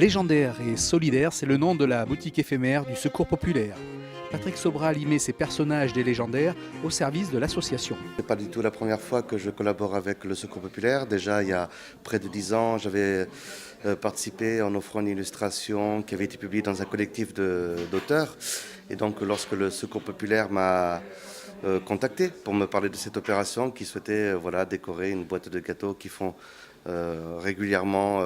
Légendaire et solidaire, c'est le nom de la boutique éphémère du Secours populaire. Patrick Sobral y met ses personnages des légendaires au service de l'association. Ce n'est pas du tout la première fois que je collabore avec le Secours populaire. Déjà, il y a près de 10 ans, j'avais participé en offrant une illustration qui avait été publiée dans un collectif d'auteurs. Et donc, lorsque le Secours populaire m'a contacté pour me parler de cette opération, qui souhaitait décorer une boîte de gâteaux qu'ils font régulièrement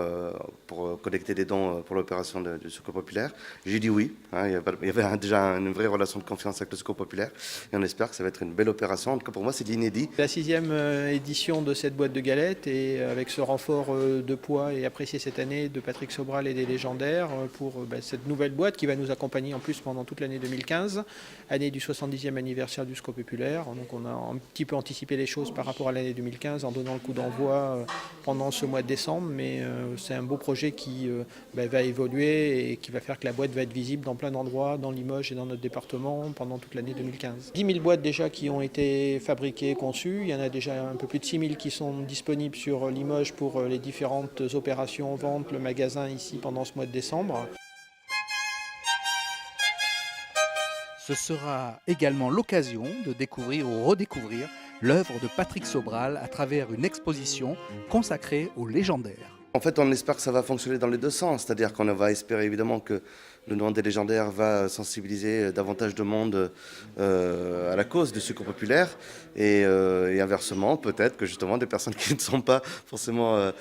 pour collecter des dons pour l'opération du Secours populaire. J'ai dit oui, il y avait déjà une vraie relation de confiance avec le Secours populaire et on espère que ça va être une belle opération. En tout cas pour moi c'est de l'inédit. La 6e édition de cette boîte de galettes et avec ce renfort de poids et apprécié cette année de Patrick Sobral et des légendaires pour cette nouvelle boîte qui va nous accompagner en plus pendant toute l'année 2015, année du 70e anniversaire du Secours populaire. Donc on a un petit peu anticipé les choses par rapport à l'année 2015 en donnant le coup d'envoi pendant ce mois de décembre, mais c'est un beau projet qui va évoluer et qui va faire que la boîte va être visible dans plein d'endroits, dans Limoges et dans notre département pendant toute l'année 2015. 10 000 boîtes déjà qui ont été fabriquées, conçues, il y en a déjà un peu plus de 6 000 qui sont disponibles sur Limoges pour les différentes opérations, ventes, le magasin ici pendant ce mois de décembre. Ce sera également l'occasion de découvrir ou redécouvrir l'œuvre de Patrick Sobral à travers une exposition consacrée aux légendaires. En fait, on espère que ça va fonctionner dans les deux sens, c'est-à-dire qu'on va espérer évidemment que le nom des légendaires va sensibiliser davantage de monde à la cause du Secours populaire et inversement, peut-être que justement des personnes qui ne sont pas forcément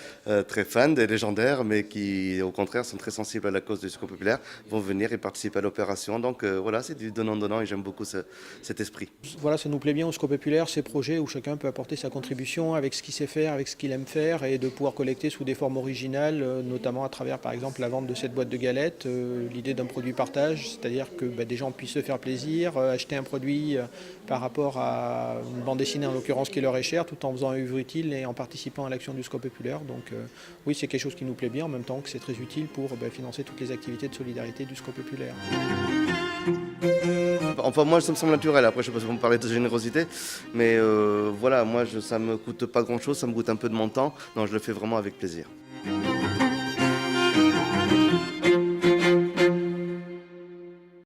très fans des légendaires, mais qui au contraire sont très sensibles à la cause du Secours populaire, vont venir et participer à l'opération. Donc voilà, c'est du donnant-donnant et j'aime beaucoup cet esprit. Voilà, ça nous plaît bien au Secours populaire, ces projets où chacun peut apporter sa contribution avec ce qu'il sait faire, avec ce qu'il aime faire et de pouvoir collecter sous des formes originales, notamment à travers par exemple la vente de cette boîte de galettes, l'idée d'un produit partage, c'est-à-dire que des gens puissent se faire plaisir, acheter un produit par rapport à une bande dessinée en l'occurrence qui leur est chère, tout en faisant un œuvre utile et en participant à l'action du Secours populaire. Donc oui, c'est quelque chose qui nous plaît bien, en même temps que c'est très utile pour financer toutes les activités de solidarité du Secours populaire. Enfin moi ça me semble naturel, après je ne sais pas si vous me parlez de générosité, mais voilà, moi ça ne me coûte pas grand-chose, ça me coûte un peu de mon temps, non je le fais vraiment avec plaisir.